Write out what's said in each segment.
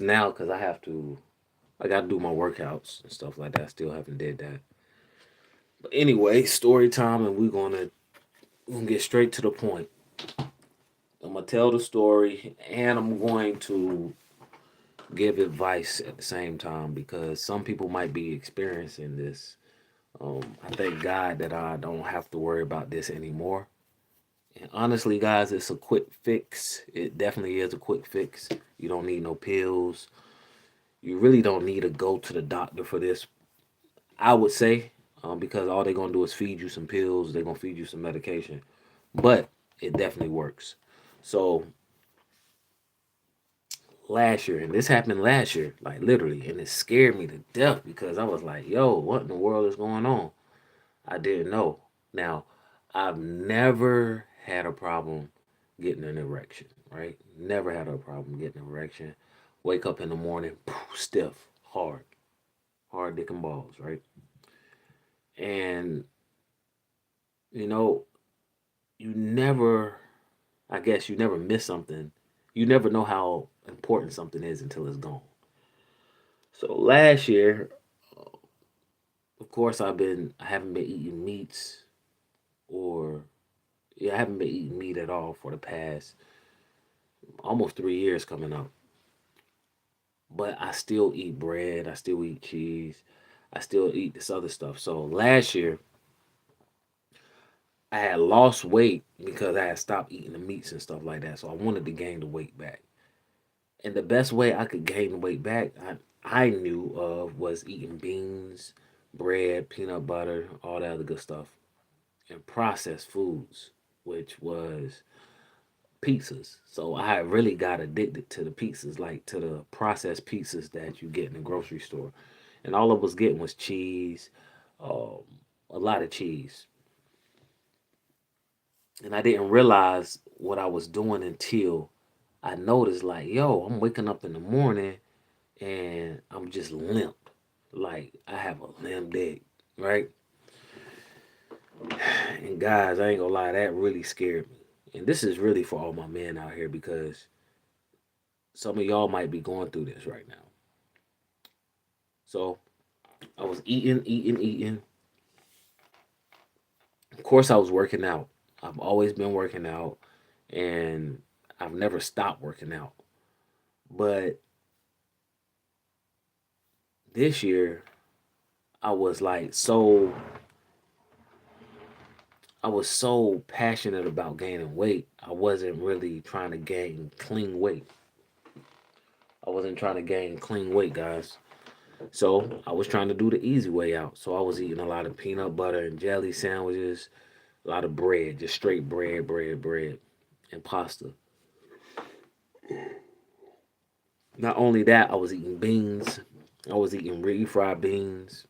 now because I got to do my workouts and stuff like that. I still haven't did that. But anyway, story time, and we're gonna get straight to the point. I'm gonna tell the story, and I'm going to give advice at the same time because some people might be experiencing this. I thank God that I don't have to worry about this anymore. And honestly, guys, it's a quick fix. It definitely is a quick fix. You don't need no pills. You really don't need to go to the doctor for this. I would say, because all they're gonna do is feed you some pills. They're gonna feed you some medication, but it definitely works. So last year, and this happened last year, like literally, and it scared me to death because I was like, "Yo, what in the world is going on?" I didn't know. Now, I've never had a problem getting an erection, right? Never had a problem getting an erection. Wake up in the morning, stiff, hard, hard dick and balls, right? And you know, you never, I guess, you never miss something. You never know how important something is until it's gone. So last year, of course, I haven't been eating meats or yeah, I haven't been eating meat at all for the past almost 3 years coming up. But I still eat bread. I still eat cheese. I still eat this other stuff. So last year, I had lost weight because I had stopped eating the meats and stuff like that. So I wanted to gain the weight back. And the best way I could gain the weight back, I knew of was eating beans, bread, peanut butter, all that other good stuff, and processed foods, which was pizzas. So I really got addicted to the pizzas, like to the processed pizzas that you get in the grocery store. And all I was getting was cheese, um, a lot of cheese. And I didn't realize what I was doing until I noticed, like, yo, I'm waking up in the morning and I'm just limp. Like, I have a limp dick, right? And guys, I ain't gonna lie, that really scared me. And this is really for all my men out here because some of y'all might be going through this right now. So I was eating. Of course, I was working out. I've always been working out, and I've never stopped working out. But this year, I was like I was so passionate about gaining weight. I wasn't really trying to gain clean weight. I wasn't trying to gain clean weight, guys. So I was trying to do the easy way out. So I was eating a lot of peanut butter and jelly sandwiches, a lot of bread, just straight bread, and pasta. Not only that, I was eating beans. I was eating refried beans.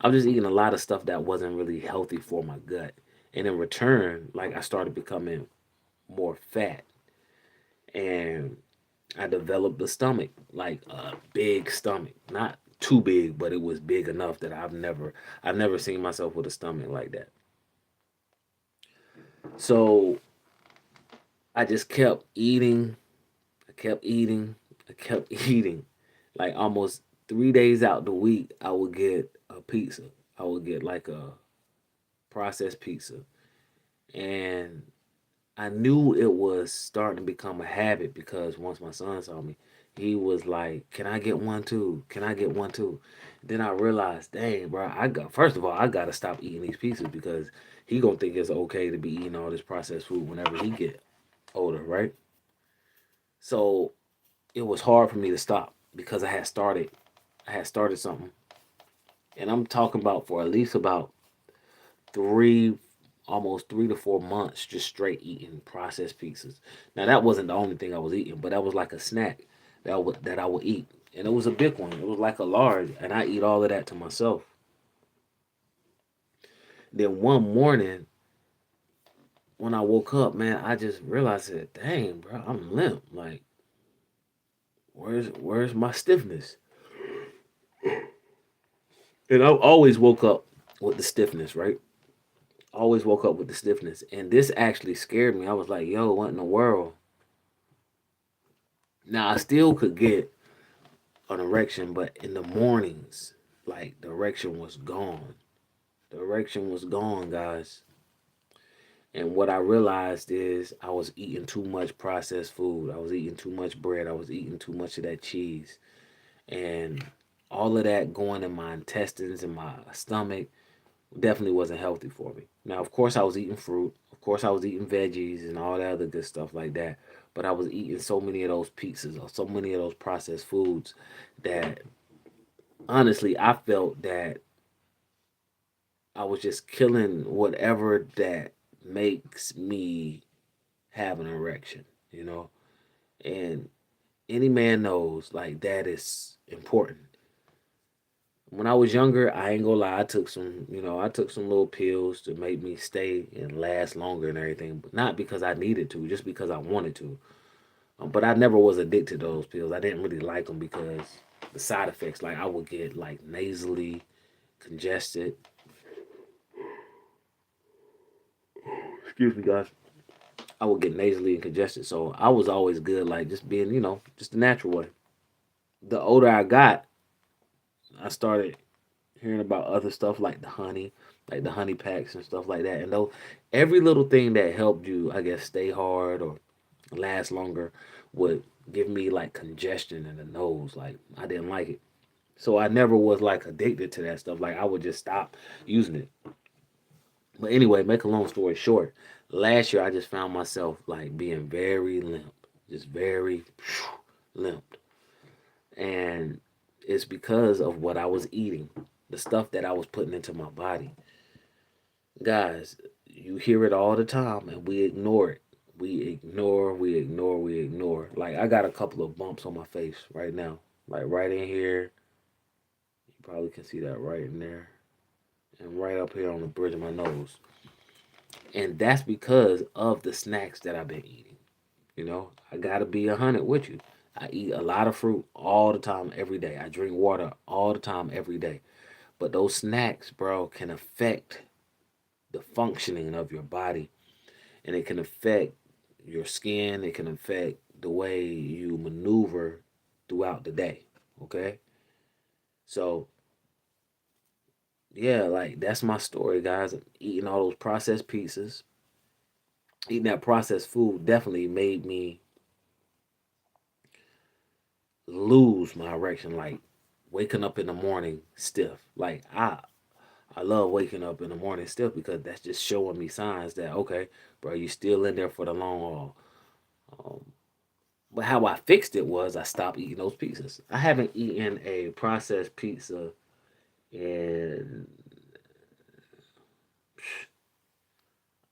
I was just eating a lot of stuff that wasn't really healthy for my gut. And in return, like I started becoming more fat. And I developed a stomach, like a big stomach. Not too big, but it was big enough that I've never seen myself with a stomach like that. So I just kept eating. I kept eating. I kept eating. Like almost 3 days out the week, I would get a pizza. I would get like a processed pizza. And I knew it was starting to become a habit because once my son saw me, he was like, "Can I get one too? Can I get one too?" Then I realized, dang, bro, I got first of all, I gotta stop eating these pizzas because he gonna think it's okay to be eating all this processed food whenever he get older, right? So it was hard for me to stop because I had started something, and I'm talking about for at least about three, almost 3 to 4 months, just straight eating processed pizzas. Now that wasn't the only thing I was eating, but that was like a snack that I would eat, and it was a big one. It was like a large, and I eat all of that to myself. Then one morning when I woke up, man, I just realized that, dang, bro, I'm limp. Like, where's my stiffness? And I always woke up with the stiffness, right? Always woke up with the stiffness, and this actually scared me. I was like, yo, what in the world? Now I still could get an erection, but in the mornings, like the erection was gone. The erection was gone, guys. And what I realized is I was eating too much processed food. I was eating too much bread. I was eating too much of that cheese. And all of that going in my intestines and my stomach definitely wasn't healthy for me. Now, of course, I was eating fruit. Of course, I was eating veggies and all that other good stuff like that. But I was eating so many of those pizzas or so many of those processed foods that honestly, I felt that I was just killing whatever that makes me have an erection, you know? And any man knows like that is important. When I was younger, I ain't gonna lie, I took some, I took some little pills to make me stay and last longer and everything, but not because I needed to, just because I wanted to. But I never was addicted to those pills. I didn't really like them because the side effects, like I would get like nasally congested. Excuse me, guys. I would get nasally and congested. So I was always good, like just being, just the natural way. The older I got, I started hearing about other stuff like the honey packs and stuff like that. And though every little thing that helped you, I guess, stay hard or last longer would give me like congestion in the nose. Like I didn't like it. So I never was like addicted to that stuff. Like I would just stop using it. But anyway, make a long story short, last year I just found myself like being very limp, just very limp. And it's because of what I was eating, the stuff that I was putting into my body. Guys, you hear it all the time and we ignore it. We ignore. Like I got a couple of bumps on my face right now. Like right in here. You probably can see that right in there. And right up here on the bridge of my nose. And that's because of the snacks that I've been eating. I gotta be 100 with you. I eat a lot of fruit all the time, every day. I drink water all the time, every day. But those snacks, bro, can affect the functioning of your body, and it can affect your skin. It can affect the way you maneuver throughout the day. Okay, so yeah, like that's my story, guys. Eating all those processed pizzas, eating that processed food definitely made me lose my erection. Like waking up in the morning stiff. Like I love waking up in the morning stiff because that's just showing me signs that okay, bro, you still in there for the long haul. Um, but how I fixed it was I stopped eating those pizzas. I haven't eaten a processed pizza in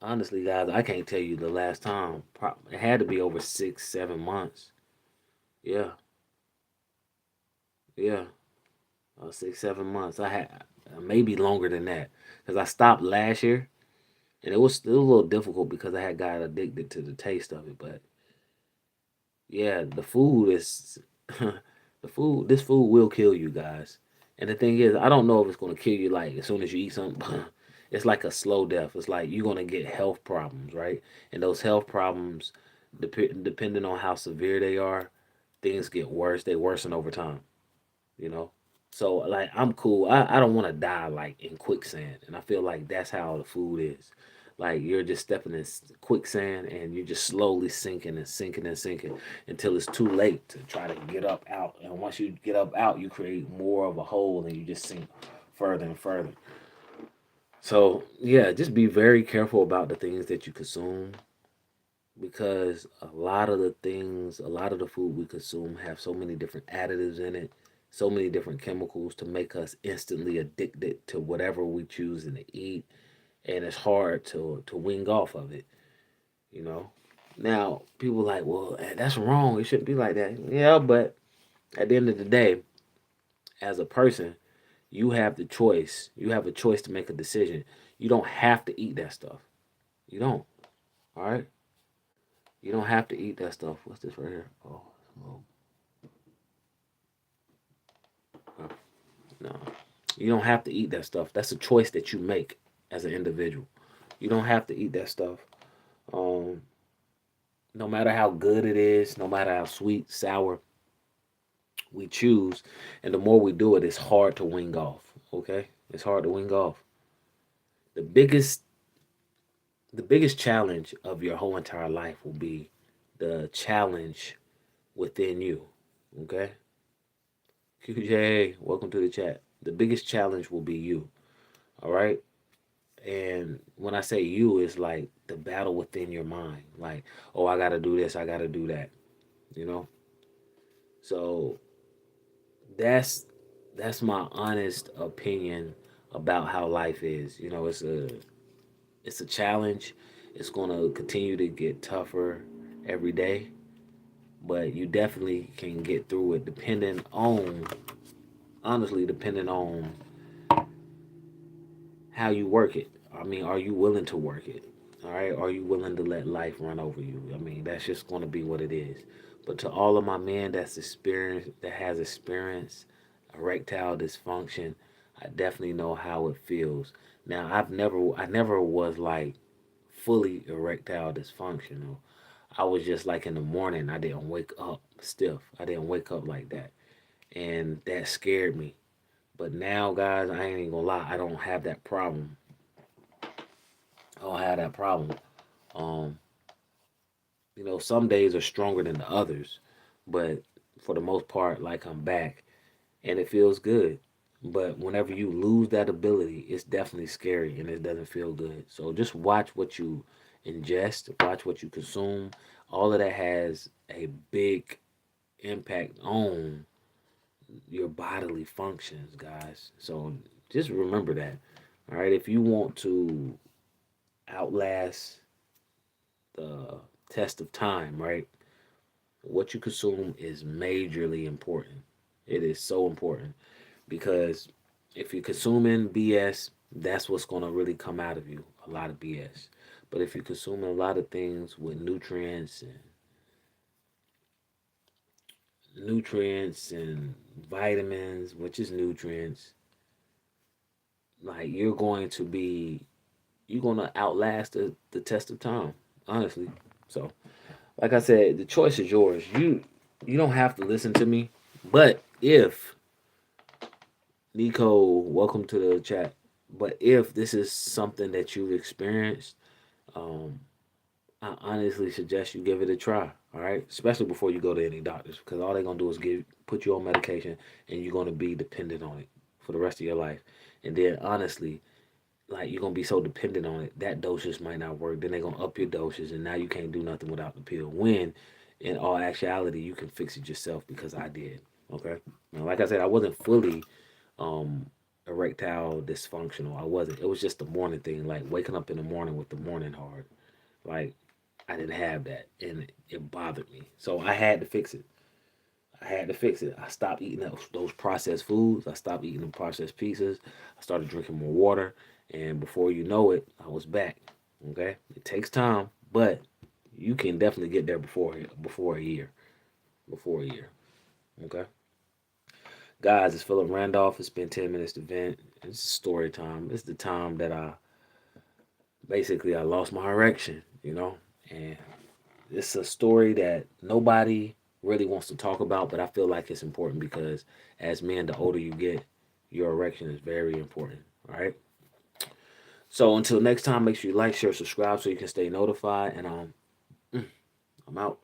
honestly, guys, I can't tell you the last time. It had to be over 6, 7 months. Yeah, yeah, 6, 7 months. I had maybe longer than that because I stopped last year, and it was still a little difficult because I had got addicted to the taste of it. But yeah, the food is the food. This food will kill you guys. And the thing is, I don't know if it's gonna kill you like as soon as you eat something. It's like a slow death. It's like you're gonna get health problems, right? And those health problems, depending on how severe they are, things get worse. They worsen over time. You know. So like I'm cool. I don't want to die like in quicksand, and I feel like that's how the food is. Like you're just stepping in quicksand, and you're just slowly sinking and sinking and sinking until it's too late to try to get up out. And once you get up out, you create more of a hole, and you just sink further and further. So yeah, just be very careful about the things that you consume because a lot of the food we consume have so many different additives in it, so many different chemicals to make us instantly addicted to whatever we choose to eat, and it's hard to wing off of it, you know. Now, people like, well, that's wrong. It shouldn't be like that. Yeah, but at the end of the day, as a person, you have the choice. You have a choice to make a decision. You don't have to eat that stuff. You don't. All right. You don't have to eat that stuff. What's this right here? Oh, no. You don't have to eat that stuff. That's a choice that you make as an individual. You don't have to eat that stuff. Um, no matter how good it is, no matter how sweet, sour, We choose, and the more we do it, it's hard to wing off. Okay, it's hard to wing off. The biggest, the biggest challenge of your whole entire life will be the challenge within you. Okay, QJ, welcome to the chat. The biggest challenge will be you. All right, and when I say you, it's like the battle within your mind. Like, oh, I got to do this, I got to do that. You know, so that's that's my honest opinion about how life is. You know, it's a challenge. It's going to continue to get tougher every day, but you definitely can get through it depending on, honestly, depending on how you work it. I mean, are you willing to work it? All right, are you willing to let life run over you? I mean, that's just going to be what it is. But to all of my men that has experienced erectile dysfunction, I definitely know how it feels. Now, I never was like fully erectile dysfunctional. I was just like in the morning, I didn't wake up stiff. I didn't wake up like that. And that scared me. But now, guys, I ain't even gonna lie, I don't have that problem. I don't have that problem. Um, some days are stronger than the others, but for the most part, like I'm back and it feels good. But whenever you lose that ability, it's definitely scary and it doesn't feel good. So just watch what you ingest, watch what you consume. All of that has a big impact on your bodily functions, guys. So just remember that. All right. If you want to outlast the test of time, right? What you consume is majorly important. It is so important because if you're consuming BS, that's what's going to really come out of you, a lot of BS. But if you're consuming a lot of things with nutrients and vitamins, which is nutrients, like you're going to outlast the test of time, honestly. So, like I said, the choice is yours. You don't have to listen to me, but if Nico, welcome to the chat. But if this is something that you've experienced, um, I honestly suggest you give it a try. All right, especially before you go to any doctors, because all they're gonna do is put you on medication, and you're gonna be dependent on it for the rest of your life. And then honestly, like you're gonna be so dependent on it, that dosage might not work. Then they're gonna up your dosage, and now you can't do nothing without the pill. When in all actuality, you can fix it yourself because I did. Okay, now, like I said, I wasn't fully um erectile dysfunctional. I wasn't. It was just the morning thing, like waking up in the morning with the morning hard. Like I didn't have that, and it bothered me. So I had to fix it. I had to fix it. I stopped eating those processed foods. I stopped eating the processed pizzas. I started drinking more water, and before you know it, I was back. Okay, it takes time, but you can definitely get there before a year. Before a year. Okay, guys, it's Philip Randolph. It's been 10 minutes to vent. It's story time. It's the time that I lost my erection. And it's a story that nobody really wants to talk about, but I feel like it's important because as men, the older you get, your erection is very important. All right. So until next time, make sure you like, share, subscribe so you can stay notified. And I'm out.